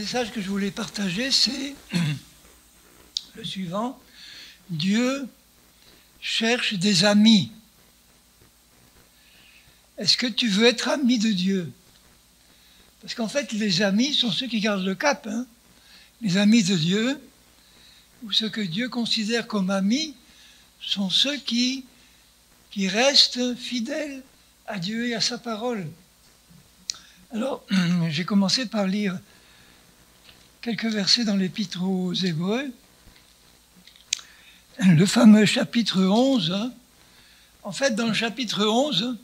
message que je voulais partager, c'est le suivant. Dieu cherche des amis. Est-ce que tu veux être ami de Dieu? Parce qu'en fait, les amis sont ceux qui gardent le cap. Hein. Les amis de Dieu, ou ceux que Dieu considère comme amis, sont ceux qui restent fidèles à Dieu et à sa parole. Alors, j'ai commencé par lire quelques versets dans l'Épître aux Hébreux. Le fameux chapitre 11. Hein. En fait, dans le chapitre 11,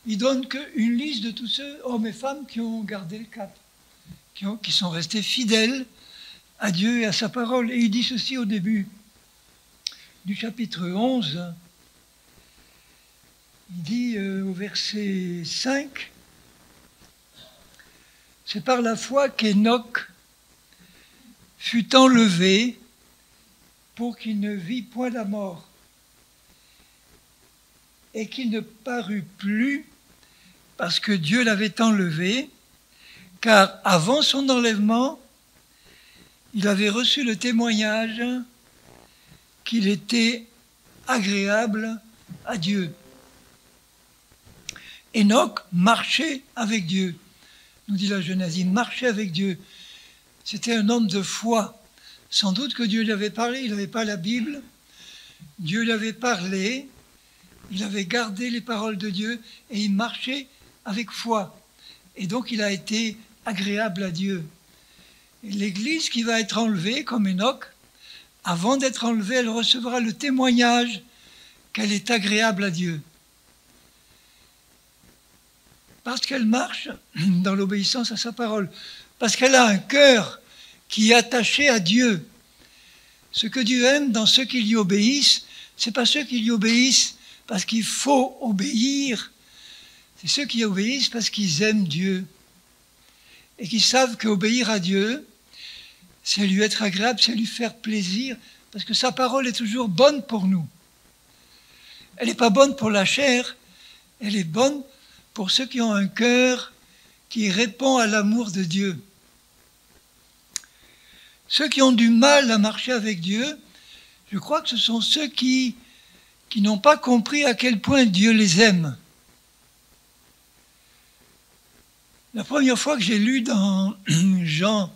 il donne qu'une liste de tous ceux, hommes et femmes, qui ont gardé le cap, qui sont restés fidèles à Dieu et à sa parole. Et il dit ceci au début du chapitre 11. Il dit au verset 5, « C'est par la foi qu'Enoch fut enlevé pour qu'il ne vit point la mort, et qu'il ne parut plus parce que Dieu l'avait enlevé, car avant son enlèvement, il avait reçu le témoignage qu'il était agréable à Dieu. » Enoch marchait avec Dieu, nous dit la Genèse, il marchait avec Dieu. C'était un homme de foi. Sans doute que Dieu lui avait parlé, il n'avait pas la Bible, Dieu lui avait parlé, il avait gardé les paroles de Dieu et il marchait avec foi. Et donc il a été agréable à Dieu. Et l'Église qui va être enlevée, comme Enoch, avant d'être enlevée, elle recevra le témoignage qu'elle est agréable à Dieu. Parce qu'elle marche dans l'obéissance à sa parole. Parce qu'elle a un cœur qui est attaché à Dieu. Ce que Dieu aime dans ceux qui lui obéissent, ce n'est pas ceux qui lui obéissent parce qu'il faut obéir. C'est ceux qui obéissent parce qu'ils aiment Dieu. Et qui savent qu'obéir à Dieu, c'est lui être agréable, c'est lui faire plaisir, parce que sa parole est toujours bonne pour nous. Elle n'est pas bonne pour la chair, elle est bonne pour ceux qui ont un cœur qui répond à l'amour de Dieu. Ceux qui ont du mal à marcher avec Dieu, je crois que ce sont ceux qui n'ont pas compris à quel point Dieu les aime. La première fois que j'ai lu dans Jean,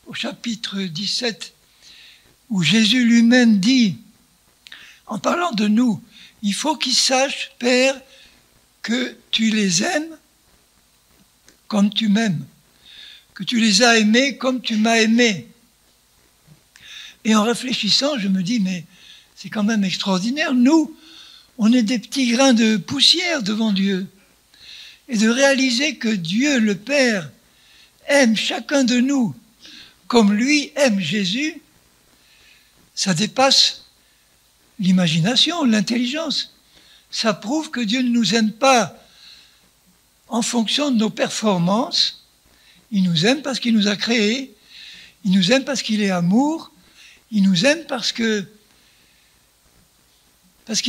au chapitre 17, où Jésus lui-même dit, en parlant de nous, il faut qu'ils sachent, Père, que tu les aimes comme tu m'aimes, que tu les as aimés comme tu m'as aimé. Et en réfléchissant, je me dis, mais c'est quand même extraordinaire. Nous, on est des petits grains de poussière devant Dieu. Et de réaliser que Dieu, le Père, aime chacun de nous comme lui aime Jésus, ça dépasse l'imagination, l'intelligence. Ça prouve que Dieu ne nous aime pas en fonction de nos performances. Il nous aime parce qu'il nous a créés. Il nous aime parce qu'il est amour. Il nous aime parce qu'il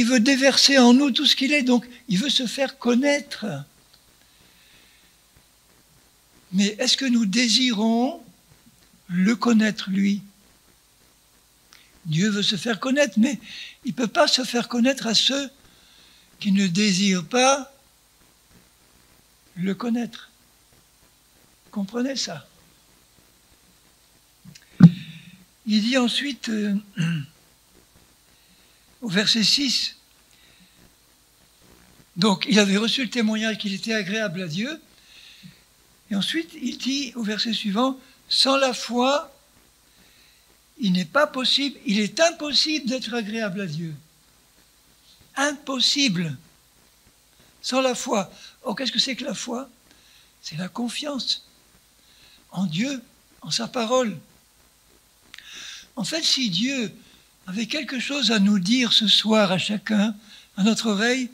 veut déverser en nous tout ce qu'il est. Donc, il veut se faire connaître. Mais est-ce que nous désirons le connaître, lui? Dieu veut se faire connaître, mais il ne peut pas se faire connaître à ceux qui ne désirent pas le connaître. Comprenez ça? Il dit ensuite, au verset 6, donc il avait reçu le témoignage qu'il était agréable à Dieu, et ensuite il dit au verset suivant, sans la foi, il est impossible d'être agréable à Dieu. Impossible. Sans la foi. Oh, qu'est-ce que c'est que la foi? C'est la confiance en Dieu, en sa parole. En fait, si Dieu avait quelque chose à nous dire ce soir à chacun, à notre oreille,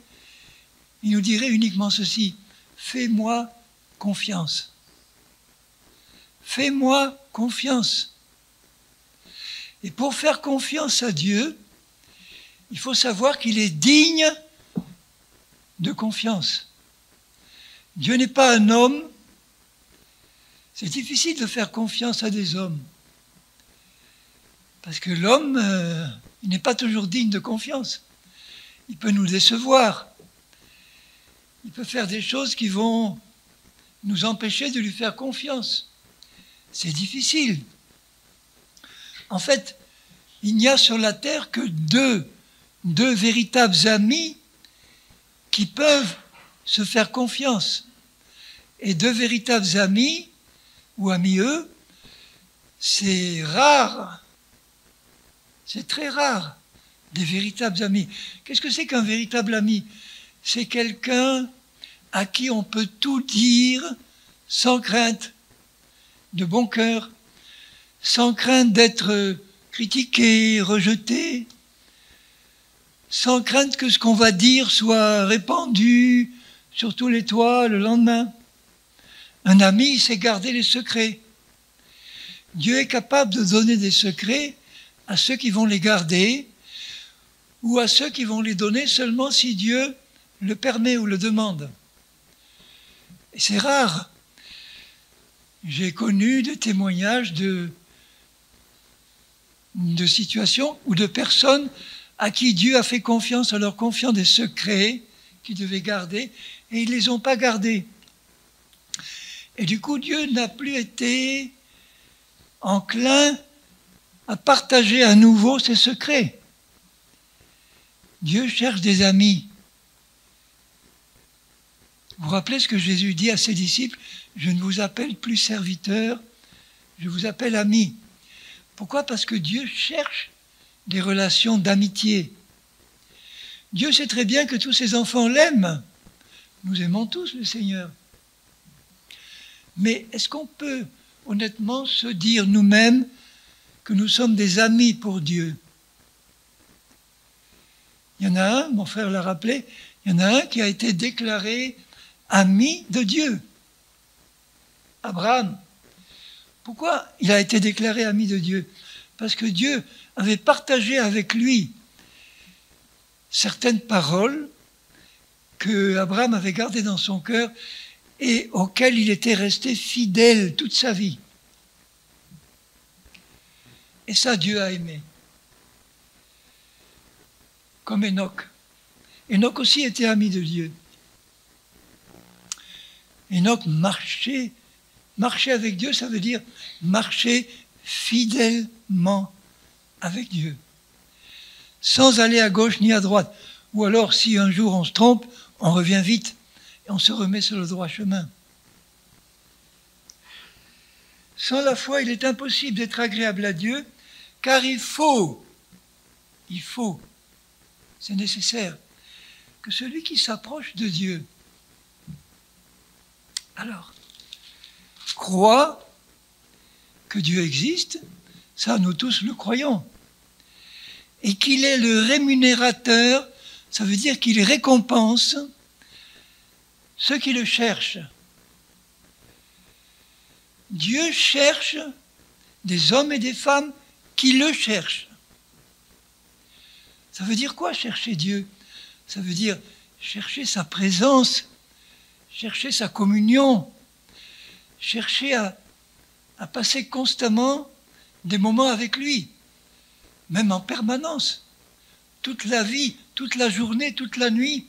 il nous dirait uniquement ceci, fais-moi confiance. Fais-moi confiance. Et pour faire confiance à Dieu, il faut savoir qu'il est digne de confiance. Dieu n'est pas un homme C'est difficile de faire confiance à des hommes. Parce que l'homme, il n'est pas toujours digne de confiance. Il peut nous décevoir. Il peut faire des choses qui vont nous empêcher de lui faire confiance. C'est difficile. En fait, il n'y a sur la terre que deux véritables amis qui peuvent se faire confiance. Et deux véritables amis, ou amis-eux, c'est rare. C'est très rare, des véritables amis. Qu'est-ce que c'est qu'un véritable ami? C'est quelqu'un à qui on peut tout dire sans crainte, de bon cœur, sans crainte d'être critiqué, rejeté, sans crainte que ce qu'on va dire soit répandu sur tous les toits le lendemain. Un ami, c'est garder les secrets. Dieu est capable de donner des secrets à ceux qui vont les garder ou à ceux qui vont les donner seulement si Dieu le permet ou le demande. Et c'est rare. J'ai connu des témoignages de situations ou de personnes à qui Dieu a fait confiance en leur confiant des secrets qu'ils devaient garder et ils ne les ont pas gardés. Et du coup, Dieu n'a plus été enclin à partager à nouveau ses secrets. Dieu cherche des amis. Vous vous rappelez ce que Jésus dit à ses disciples? Je ne vous appelle plus serviteurs, je vous appelle amis. Pourquoi? Parce que Dieu cherche des relations d'amitié. Dieu sait très bien que tous ses enfants l'aiment. Nous aimons tous le Seigneur. Mais est-ce qu'on peut honnêtement se dire nous-mêmes que nous sommes des amis pour Dieu? Il y en a un, mon frère l'a rappelé, il y en a un qui a été déclaré ami de Dieu. Abraham. Pourquoi il a été déclaré ami de Dieu? Parce que Dieu avait partagé avec lui certaines paroles que Abraham avait gardées dans son cœur et auxquelles il était resté fidèle toute sa vie. Et ça, Dieu a aimé. Comme Enoch. Enoch aussi était ami de Dieu. Enoch marchait avec Dieu, ça veut dire marcher fidèlement avec Dieu. Sans aller à gauche ni à droite. Ou alors, si un jour on se trompe, on revient vite et on se remet sur le droit chemin. Sans la foi, il est impossible d'être agréable à Dieu, car il faut, c'est nécessaire, que celui qui s'approche de Dieu, alors, croit que Dieu existe, ça nous tous le croyons, et qu'il est le rémunérateur, ça veut dire qu'il récompense ceux qui le cherchent. Dieu cherche des hommes et des femmes qui le cherchent. Ça veut dire quoi chercher Dieu? Ça veut dire chercher sa présence, chercher sa communion, chercher à passer constamment des moments avec lui, même en permanence, toute la vie, toute la journée, toute la nuit,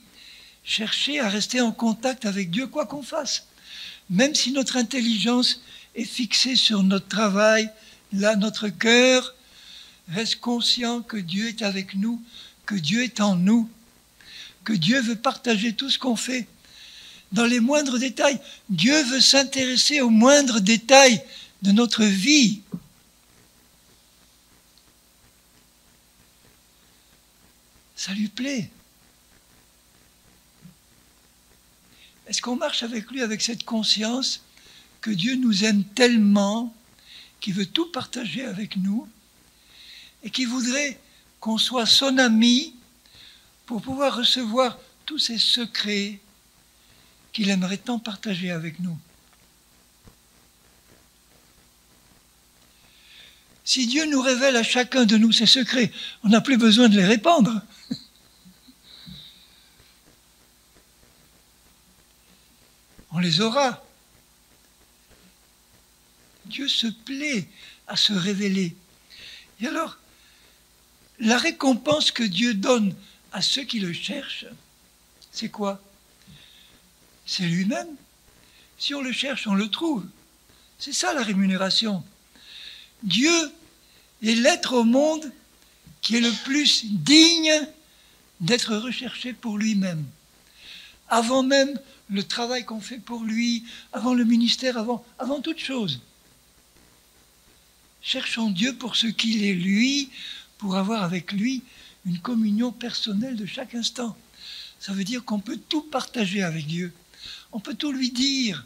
chercher à rester en contact avec Dieu, quoi qu'on fasse. Même si notre intelligence est fixée sur notre travail, là, notre cœur reste conscient que Dieu est avec nous, que Dieu est en nous, que Dieu veut partager tout ce qu'on fait. Dans les moindres détails, Dieu veut s'intéresser aux moindres détails de notre vie. Ça lui plaît. Est-ce qu'on marche avec lui avec cette conscience que Dieu nous aime tellement, qu'il veut tout partager avec nous, et qu'il voudrait qu'on soit son ami pour pouvoir recevoir tous ces secrets qu'il aimerait tant partager avec nous? Si Dieu nous révèle à chacun de nous ses secrets, on n'a plus besoin de les répandre. On les aura. Dieu se plaît à se révéler. Et alors, la récompense que Dieu donne à ceux qui le cherchent, c'est quoi? C'est lui-même. Si on le cherche, on le trouve. C'est ça la rémunération. Dieu est l'être au monde qui est le plus digne d'être recherché pour lui-même. Avant même le travail qu'on fait pour lui, avant le ministère, avant toute chose. Cherchons Dieu pour ce qu'il est lui, pour avoir avec lui une communion personnelle de chaque instant. Ça veut dire qu'on peut tout partager avec Dieu. On peut tout lui dire.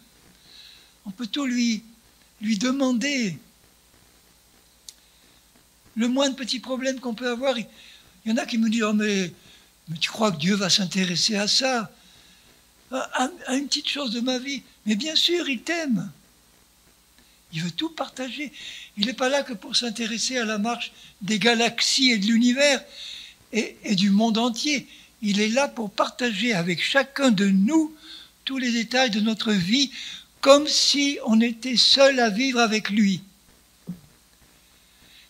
On peut tout lui demander. Le moindre petit problème qu'on peut avoir, il y en a qui me disent « Oh mais tu crois que Dieu va s'intéresser à ça, à une petite chose de ma vie ?» Mais bien sûr, il t'aime. Il veut tout partager. Il n'est pas là que pour s'intéresser à la marche des galaxies et de l'univers et du monde entier. Il est là pour partager avec chacun de nous tous les détails de notre vie, comme si on était seul à vivre avec lui.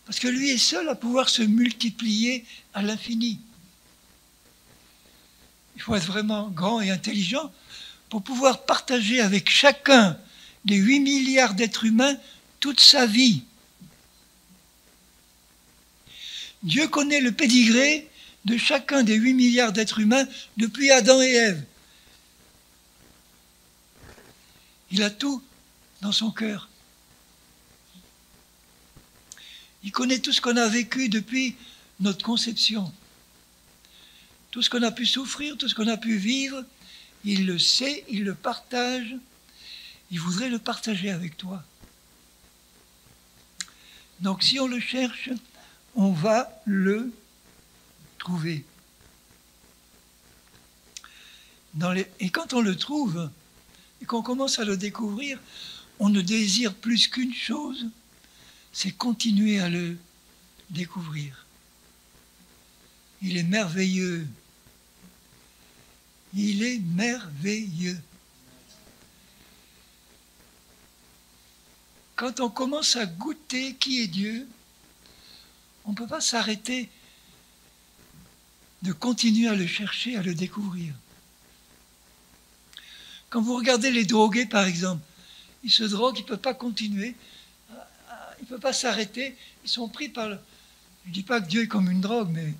Parce que lui est seul à pouvoir se multiplier à l'infini. Il faut être vraiment grand et intelligent pour pouvoir partager avec chacun des 8 milliards d'êtres humains toute sa vie. Dieu connaît le pédigré de chacun des 8 milliards d'êtres humains depuis Adam et Ève. Il a tout dans son cœur. Il connaît tout ce qu'on a vécu depuis notre conception. Tout ce qu'on a pu souffrir, tout ce qu'on a pu vivre, il le sait, il le partage. Il voudrait le partager avec toi. Donc si on le cherche, on va le trouver. Et quand on le trouve, et qu'on commence à le découvrir, on ne désire plus qu'une chose, c'est continuer à le découvrir. Il est merveilleux. Il est merveilleux. Quand on commence à goûter qui est Dieu, on ne peut pas s'arrêter de continuer à le chercher, à le découvrir. Quand vous regardez les drogués, par exemple, ils se droguent, ils ne peuvent pas continuer, ils ne peuvent pas s'arrêter, ils sont pris par le... Je ne dis pas que Dieu est comme une drogue, mais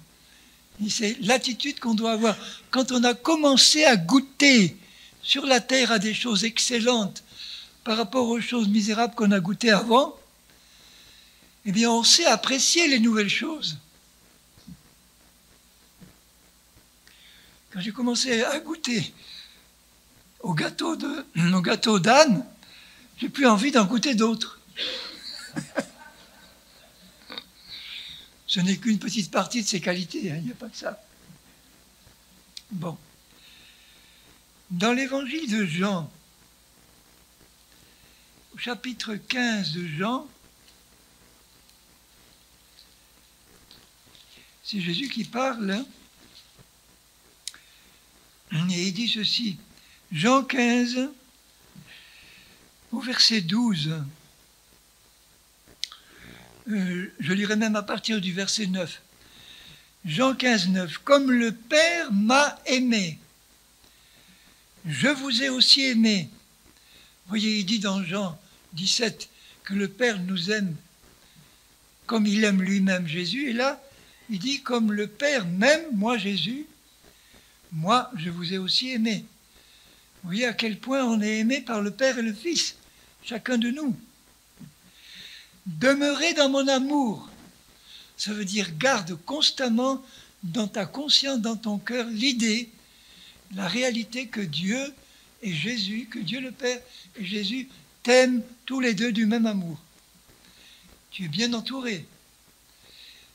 c'est l'attitude qu'on doit avoir. Quand on a commencé à goûter sur la terre à des choses excellentes par rapport aux choses misérables qu'on a goûtées avant, eh bien on sait apprécier les nouvelles choses. Quand j'ai commencé à goûter au gâteau d'âne, j'ai plus envie d'en goûter d'autres. Ce n'est qu'une petite partie de ses qualités, hein, il n'y a pas que ça. Bon. Dans l'évangile de Jean, au chapitre 15 de Jean, c'est Jésus qui parle, hein, et il dit ceci, Jean 15, au verset 12, je lirai même à partir du verset 9. Jean 15, 9. Comme le Père m'a aimé, je vous ai aussi aimé. Vous voyez, il dit dans Jean 17 que le Père nous aime comme il aime lui-même Jésus. Et là, il dit comme le Père m'aime, moi Jésus, moi je vous ai aussi aimé. Vous voyez à quel point on est aimé par le Père et le Fils, chacun de nous. Demeurer dans mon amour, ça veut dire garde constamment dans ta conscience, dans ton cœur, l'idée, la réalité que Dieu et Jésus, que Dieu le Père et Jésus t'aiment tous les deux du même amour. Tu es bien entouré.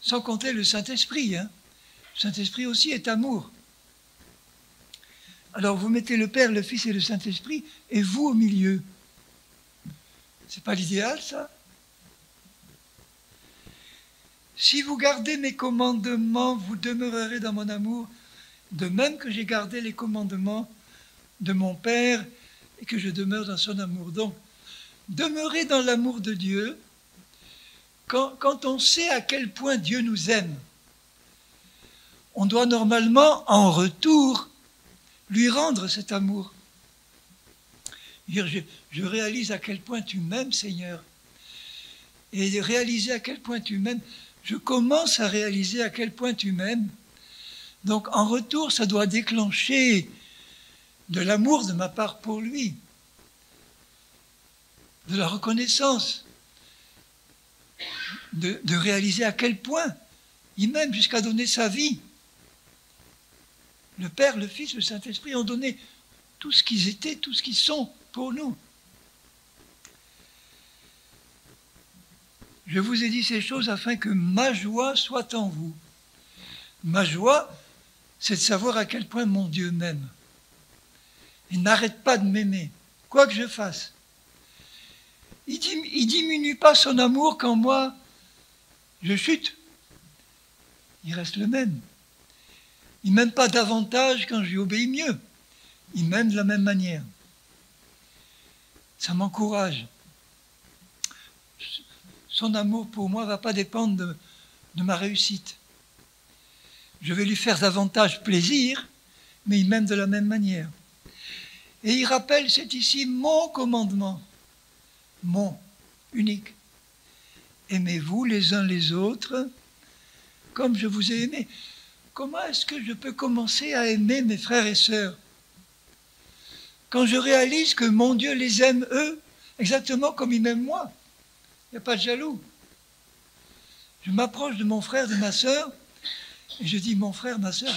Sans compter le Saint-Esprit. Hein. Le Saint-Esprit aussi est amour. Alors vous mettez le Père, le Fils et le Saint-Esprit, et vous au milieu. C'est pas l'idéal, ça ? Si vous gardez mes commandements, vous demeurerez dans mon amour, de même que j'ai gardé les commandements de mon Père et que je demeure dans son amour. Donc, demeurer dans l'amour de Dieu quand on sait à quel point Dieu nous aime. On doit normalement, en retour, lui rendre cet amour. Dire, je réalise à quel point tu m'aimes, Seigneur. Et réaliser à quel point tu m'aimes, je commence à réaliser à quel point tu m'aimes. Donc en retour, ça doit déclencher de l'amour de ma part pour lui, de la reconnaissance, de réaliser à quel point il m'aime jusqu'à donner sa vie. Le Père, le Fils, le Saint-Esprit ont donné tout ce qu'ils étaient, tout ce qu'ils sont pour nous. Je vous ai dit ces choses afin que ma joie soit en vous. Ma joie, c'est de savoir à quel point mon Dieu m'aime. Il n'arrête pas de m'aimer, quoi que je fasse. Il ne diminue pas son amour quand moi, je chute. Il reste le même. Il ne m'aime pas davantage quand je lui obéis mieux. Il m'aime de la même manière. Ça m'encourage. Son amour pour moi ne va pas dépendre de ma réussite. Je vais lui faire davantage plaisir, mais il m'aime de la même manière. Et il rappelle, c'est ici mon commandement, mon, unique. Aimez-vous les uns les autres comme je vous ai aimé. Comment est-ce que je peux commencer à aimer mes frères et sœurs quand je réalise que mon Dieu les aime eux, exactement comme il m'aime moi? Il n'y a pas de jaloux. Je m'approche de mon frère, de ma sœur, et je dis, mon frère, ma sœur,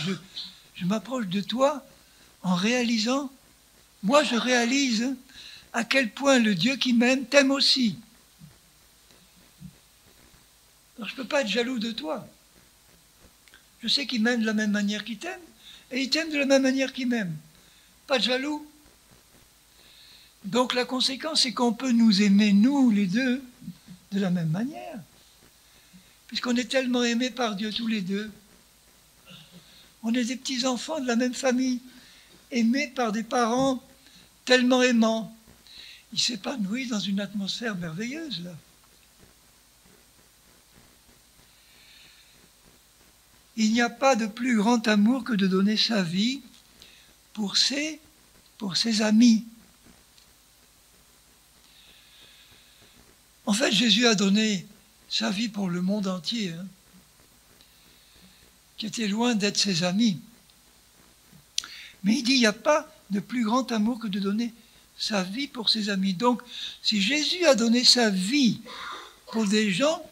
je m'approche de toi en réalisant, moi je réalise à quel point le Dieu qui m'aime t'aime aussi. Alors je ne peux pas être jaloux de toi. Je sais qu'il m'aime de la même manière qu'il t'aime, et il t'aime de la même manière qu'il m'aime. Pas de jaloux. Donc la conséquence, c'est qu'on peut nous aimer, nous, les deux, de la même manière. Puisqu'on est tellement aimés par Dieu tous les deux. On est des petits-enfants de la même famille, aimés par des parents tellement aimants. Ils s'épanouissent dans une atmosphère merveilleuse, là. Il n'y a pas de plus grand amour que de donner sa vie pour ses amis. En fait, Jésus a donné sa vie pour le monde entier, qui était loin d'être ses amis. Mais il dit, il n'y a pas de plus grand amour que de donner sa vie pour ses amis. Donc, si Jésus a donné sa vie pour des gens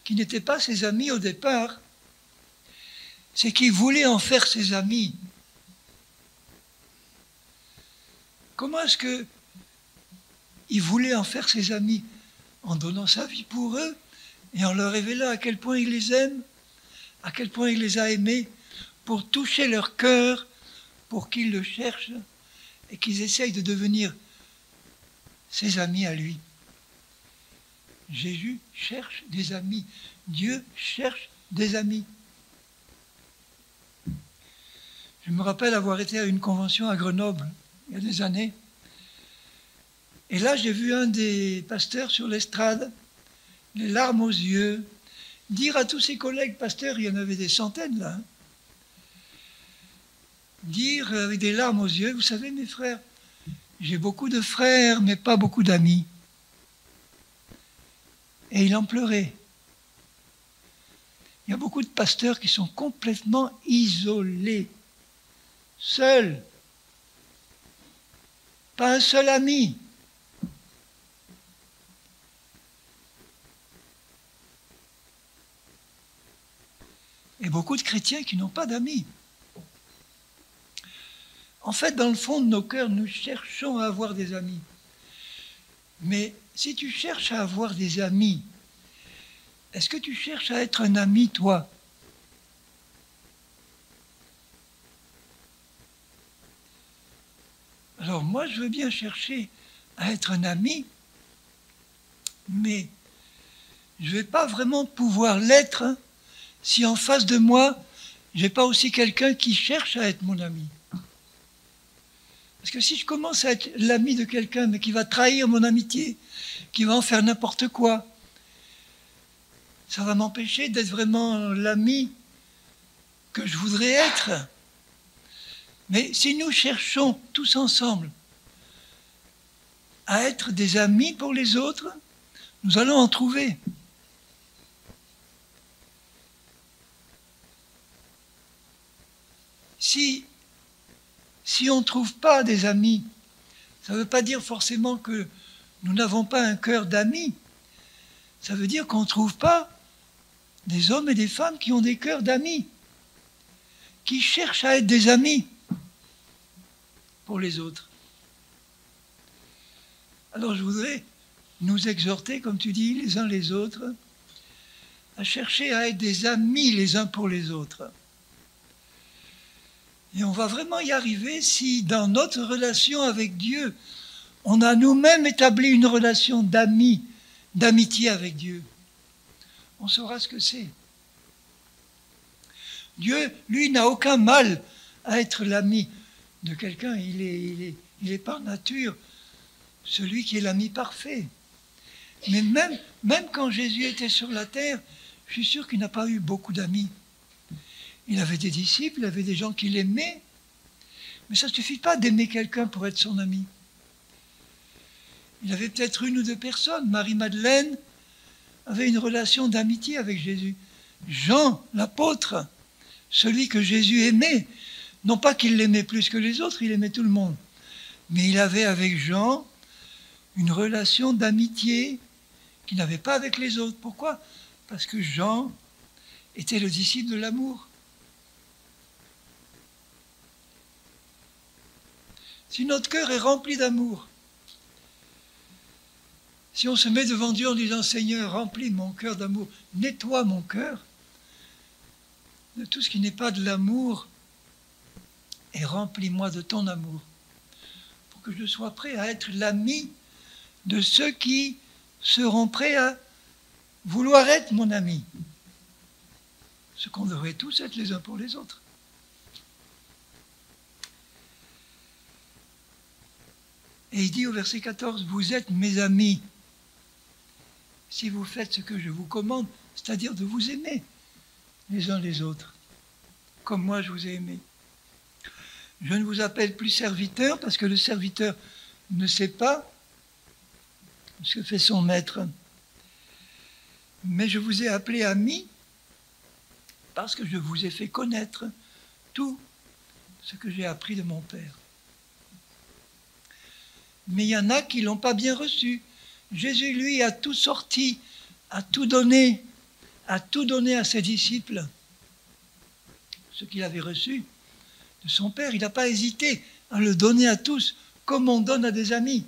qui n'étaient pas ses amis au départ, c'est qu'il voulait en faire ses amis. Comment est-ce qu'il voulait en faire ses amis? En donnant sa vie pour eux et en leur révélant à quel point il les aime, à quel point il les a aimés, pour toucher leur cœur, pour qu'ils le cherchent et qu'ils essayent de devenir ses amis à lui. Jésus cherche des amis. Dieu cherche des amis. Je me rappelle avoir été à une convention à Grenoble, il y a des années. Et là, j'ai vu un des pasteurs sur l'estrade, les larmes aux yeux, dire à tous ses collègues pasteurs, il y en avait des centaines là, dire avec des larmes aux yeux, vous savez mes frères, j'ai beaucoup de frères, mais pas beaucoup d'amis. Et il en pleurait. Il y a beaucoup de pasteurs qui sont complètement isolés, seuls, pas un seul ami. Et beaucoup de chrétiens qui n'ont pas d'amis. En fait, dans le fond de nos cœurs, nous cherchons à avoir des amis. Mais si tu cherches à avoir des amis, est-ce que tu cherches à être un ami, toi? Alors moi, je veux bien chercher à être un ami, mais je ne vais pas vraiment pouvoir l'être si en face de moi, je n'ai pas aussi quelqu'un qui cherche à être mon ami. Parce que si je commence à être l'ami de quelqu'un, mais qui va trahir mon amitié, qui va en faire n'importe quoi, ça va m'empêcher d'être vraiment l'ami que je voudrais être. Mais si nous cherchons tous ensemble à être des amis pour les autres, nous allons en trouver. Si on ne trouve pas des amis, ça ne veut pas dire forcément que nous n'avons pas un cœur d'amis. Ça veut dire qu'on ne trouve pas des hommes et des femmes qui ont des cœurs d'amis, qui cherchent à être des amis pour les autres. Alors je voudrais nous exhorter, comme tu dis, les uns les autres, à chercher à être des amis les uns pour les autres. Et on va vraiment y arriver si dans notre relation avec Dieu, on a nous-mêmes établi une relation d'amis, d'amitié avec Dieu. On saura ce que c'est. Dieu, lui, n'a aucun mal à être l'ami de quelqu'un. Il est par nature celui qui est l'ami parfait. Mais même quand Jésus était sur la terre, je suis sûr qu'il n'a pas eu beaucoup d'amis. Il avait des disciples, il avait des gens qui l'aimaient. Mais ça ne suffit pas d'aimer quelqu'un pour être son ami. Il avait peut-être une ou deux personnes. Marie-Madeleine avait une relation d'amitié avec Jésus. Jean, l'apôtre, celui que Jésus aimait, non pas qu'il l'aimait plus que les autres, il aimait tout le monde. Mais il avait avec Jean une relation d'amitié qu'il n'avait pas avec les autres. Pourquoi ? Parce que Jean était le disciple de l'amour. Si notre cœur est rempli d'amour, si on se met devant Dieu en disant « Seigneur, remplis mon cœur d'amour, nettoie mon cœur de tout ce qui n'est pas de l'amour et remplis-moi de ton amour, pour que je sois prêt à être l'ami de ceux qui seront prêts à vouloir être mon ami. » Ce qu'on devrait tous être les uns pour les autres. Et il dit au verset 14, « Vous êtes mes amis, si vous faites ce que je vous commande, c'est-à-dire de vous aimer les uns les autres, comme moi je vous ai aimé. Je ne vous appelle plus serviteur, parce que le serviteur ne sait pas ce que fait son maître, mais je vous ai appelé ami, parce que je vous ai fait connaître tout ce que j'ai appris de mon Père. » Mais il y en a qui ne l'ont pas bien reçu. Jésus, lui, a tout sorti, a tout donné à ses disciples. Ce qu'il avait reçu de son Père, il n'a pas hésité à le donner à tous, comme on donne à des amis.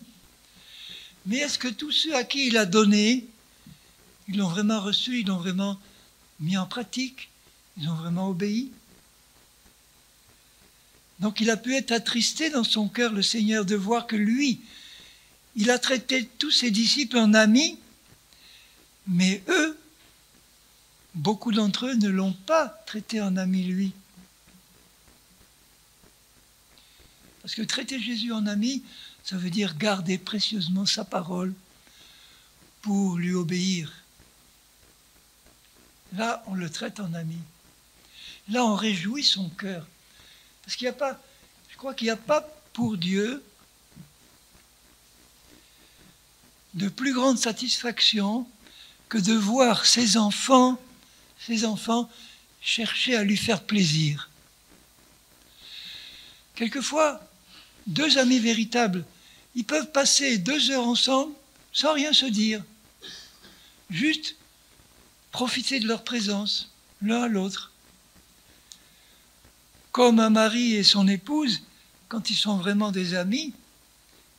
Mais est-ce que tous ceux à qui il a donné, ils l'ont vraiment reçu, ils l'ont vraiment mis en pratique, ils ont vraiment obéi? Donc il a pu être attristé dans son cœur, le Seigneur, de voir que lui, il a traité tous ses disciples en amis, mais eux, beaucoup d'entre eux ne l'ont pas traité en ami, lui. Parce que traiter Jésus en ami, ça veut dire garder précieusement sa parole pour lui obéir. Là, on le traite en ami. Là, on réjouit son cœur. Parce qu'il n'y a pas, je crois qu'il n'y a pas pour Dieu de plus grande satisfaction que de voir ses enfants chercher à lui faire plaisir. Quelquefois, deux amis véritables, ils peuvent passer 2 heures ensemble sans rien se dire. Juste profiter de leur présence, l'un à l'autre. Comme un mari et son épouse, quand ils sont vraiment des amis,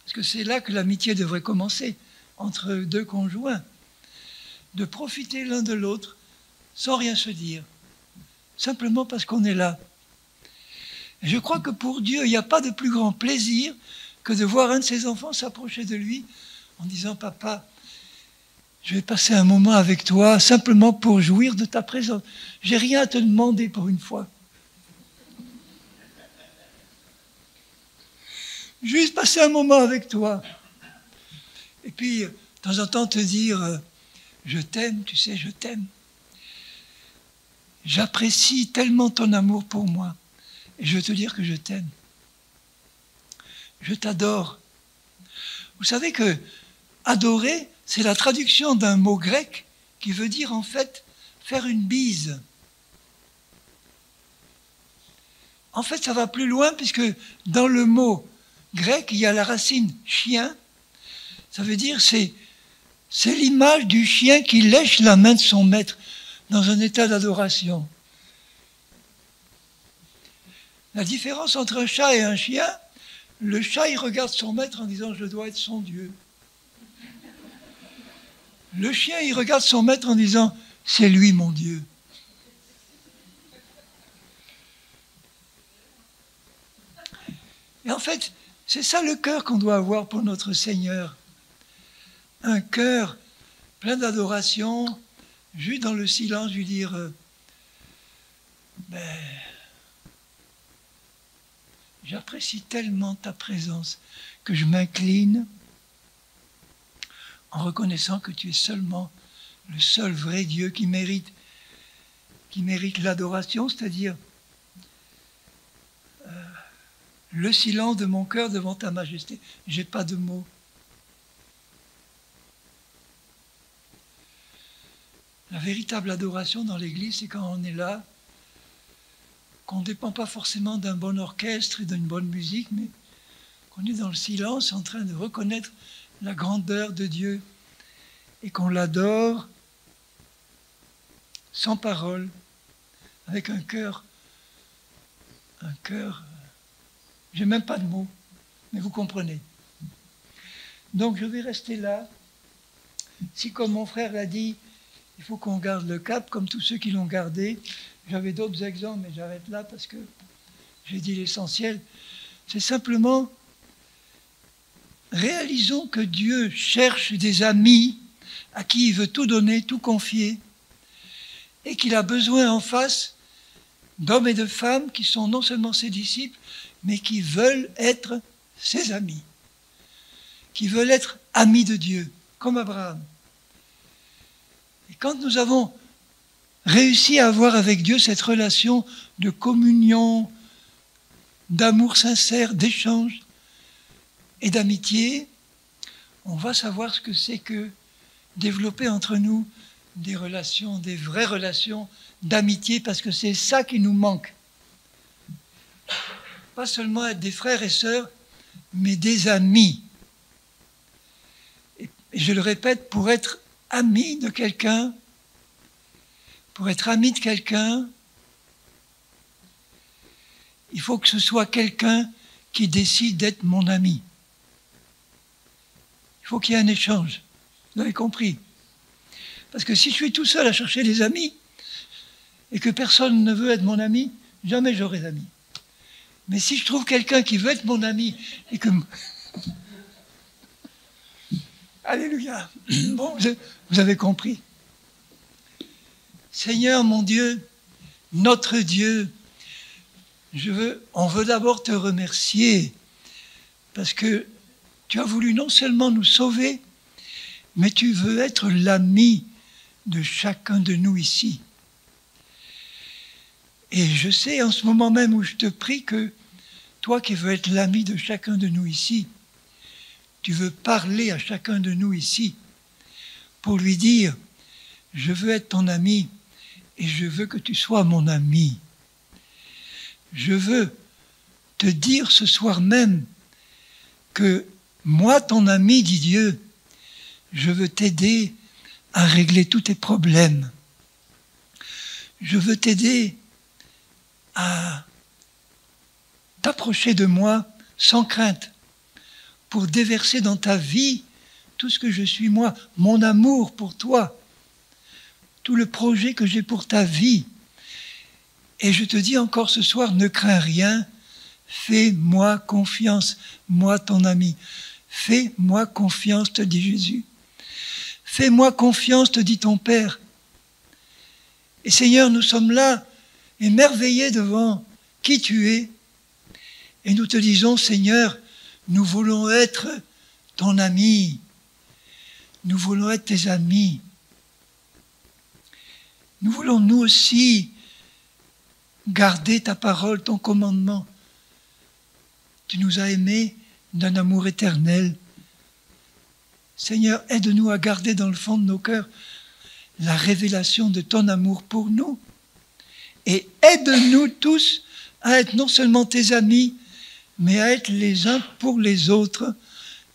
parce que c'est là que l'amitié devrait commencer, entre deux conjoints, de profiter l'un de l'autre sans rien se dire, simplement parce qu'on est là. Et je crois que pour Dieu, il n'y a pas de plus grand plaisir que de voir un de ses enfants s'approcher de lui en disant « Papa, je vais passer un moment avec toi simplement pour jouir de ta présence. J'ai rien à te demander pour une fois. » Juste passer un moment avec toi. Et puis, de temps en temps, te dire, je t'aime, tu sais, je t'aime. J'apprécie tellement ton amour pour moi. Et je veux te dire que je t'aime. Je t'adore. Vous savez que adorer, c'est la traduction d'un mot grec qui veut dire en fait faire une bise. En fait, ça va plus loin puisque dans le mot grec, il y a la racine chien. Ça veut dire c'est l'image du chien qui lèche la main de son maître dans un état d'adoration. La différence entre un chat et un chien, le chat, il regarde son maître en disant « je dois être son Dieu ». Le chien, il regarde son maître en disant « c'est lui mon Dieu ». Et en fait, c'est ça le cœur qu'on doit avoir pour notre Seigneur. Un cœur plein d'adoration, juste dans le silence, lui dire j'apprécie tellement ta présence que je m'incline en reconnaissant que tu es seulement le seul vrai Dieu qui mérite l'adoration, c'est-à-dire le silence de mon cœur devant ta majesté. J'ai pas de mots. La véritable adoration dans l'Église, c'est quand on est là, qu'on ne dépend pas forcément d'un bon orchestre et d'une bonne musique, mais qu'on est dans le silence en train de reconnaître la grandeur de Dieu et qu'on l'adore sans parole, avec un cœur, j'ai même pas de mots, mais vous comprenez. Donc je vais rester là. Si, comme mon frère l'a dit, il faut qu'on garde le cap, comme tous ceux qui l'ont gardé. J'avais d'autres exemples, mais j'arrête là parce que j'ai dit l'essentiel. C'est simplement, réalisons que Dieu cherche des amis à qui il veut tout donner, tout confier, et qu'il a besoin en face d'hommes et de femmes qui sont non seulement ses disciples, mais qui veulent être ses amis, qui veulent être amis de Dieu, comme Abraham. Et quand nous avons réussi à avoir avec Dieu cette relation de communion, d'amour sincère, d'échange et d'amitié, on va savoir ce que c'est que développer entre nous des relations, des vraies relations d'amitié, parce que c'est ça qui nous manque. Pas seulement être des frères et sœurs, mais des amis. Et je le répète, pour être ami de quelqu'un, il faut que ce soit quelqu'un qui décide d'être mon ami. Il faut qu'il y ait un échange. Vous avez compris? Parce que si je suis tout seul à chercher des amis et que personne ne veut être mon ami, jamais j'aurai d'amis. Mais si je trouve quelqu'un qui veut être mon ami et que... Alléluia. Bon, vous avez compris. Seigneur mon Dieu, notre Dieu, on veut d'abord te remercier parce que tu as voulu non seulement nous sauver, mais tu veux être l'ami de chacun de nous ici. Et je sais en ce moment même où je te prie que toi qui veux être l'ami de chacun de nous ici, tu veux parler à chacun de nous ici pour lui dire « Je veux être ton ami et je veux que tu sois mon ami. Je veux te dire ce soir même que moi, ton ami, dit Dieu, je veux t'aider à régler tous tes problèmes. Je veux t'aider à t'approcher de moi sans crainte pour déverser dans ta vie tout ce que je suis moi, mon amour pour toi, tout le projet que j'ai pour ta vie. Et je te dis encore ce soir, ne crains rien, fais-moi confiance, moi ton ami. Fais-moi confiance, te dit Jésus. Fais-moi confiance, te dit ton Père. Et Seigneur, nous sommes là, émerveillés devant qui tu es. Et nous te disons, Seigneur, Nous voulons être ton ami. Nous voulons être tes amis. Nous voulons nous aussi garder ta parole, ton commandement. Tu nous as aimés d'un amour éternel. Seigneur, aide-nous à garder dans le fond de nos cœurs la révélation de ton amour pour nous. Et aide-nous tous à être non seulement tes amis, mais à être les uns pour les autres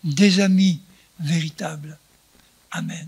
des amis véritables. Amen.